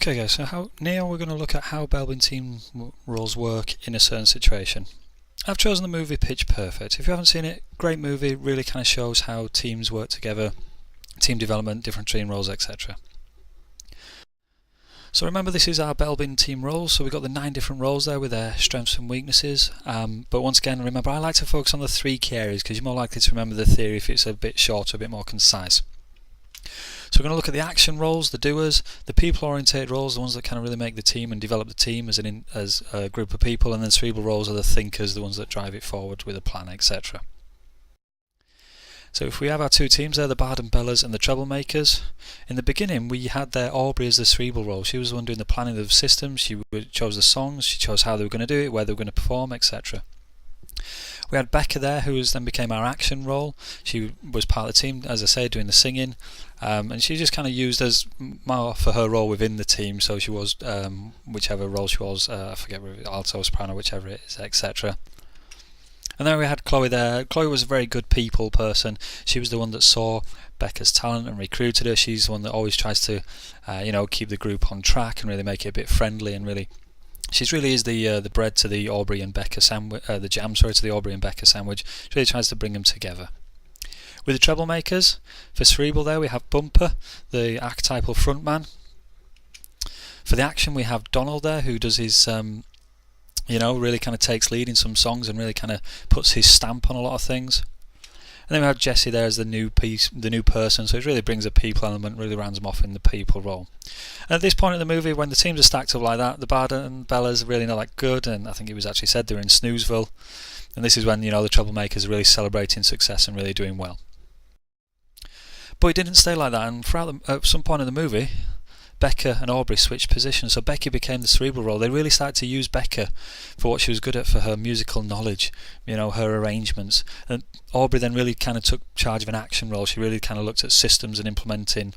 Okay guys, so now we're going to look at how Belbin team roles work in a certain situation. I've chosen the movie Pitch Perfect. If you haven't seen it, great movie, really kind of shows how teams work together, team development, different team roles, etc. So remember, this is our Belbin team roles, so we've got the 9 different roles there with their strengths and weaknesses, but once again remember I like to focus on the 3 key areas because you're more likely to remember the theory if it's a bit shorter, a bit more concise. So we're going to look at the action roles, the doers, the people-oriented roles, the ones that kind of really make the team and develop the team as a group of people, and then cerebral roles are the thinkers, the ones that drive it forward with a plan, etc. So if we have our 2 teams there, the Barden Bellas and the Treble Makers, in the beginning we had there Aubrey as the cerebral role. She was the one doing the planning of the systems, she chose the songs, she chose how they were going to do it, where they were going to perform, etc. We had Becca there, who then became our action role. She was part of the team, as I say, doing the singing, and she just kind of used as more for her role within the team. So she was whichever role she was, I forget, alto, soprano, whichever it is, etc. And then we had Chloe there. Chloe was a very good people person. She was the one that saw Becca's talent and recruited her. She's the one that always tries to, keep the group on track and really make it a bit friendly and really. She really is the bread to the Aubrey and Becca sandwich, the jam, sorry, to the Aubrey and Becca sandwich. She really tries to bring them together. With the Treble Makers, for cerebral there we have Bumper, the archetypal frontman. For the action we have Donald there, who does his, really kind of takes lead in some songs and really kind of puts his stamp on a lot of things. And then we have Jessie there as the new person, so it really brings a people element, really rounds them off in the people role. And at this point in the movie, when the teams are stacked up like that, the Barden and Bellas are really not that good, and I think it was actually said they were in Snoozeville. And this is when, the Treble Makers are really celebrating success and really doing well. But it didn't stay like that, and at some point in the movie, Becca and Aubrey switched positions, so Becca became the cerebral role. They really started to use Becca for what she was good at, for her musical knowledge, her arrangements. And Aubrey then really kind of took charge of an action role. She really kind of looked at systems and implementing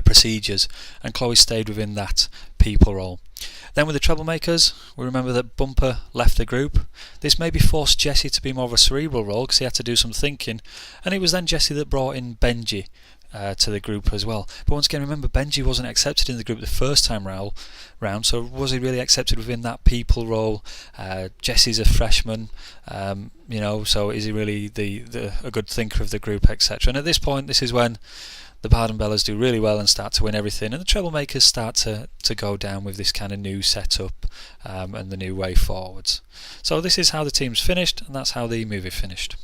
procedures, and Chloe stayed within that people role. Then with the Treble Makers, we remember that Bumper left the group. This maybe forced Jessie to be more of a cerebral role because he had to do some thinking, and it was then Jessie that brought in Benji to the group as well. But once again, remember, Benji wasn't accepted in the group the first time round, so was he really accepted within that people role? Jessie's a freshman, so is he really a good thinker of the group, etc. And at this point, this is when the Barden Bellas do really well and start to win everything, and the Treble Makers start to go down with this kind of new setup and the new way forwards. So this is how the team's finished, and that's how the movie finished.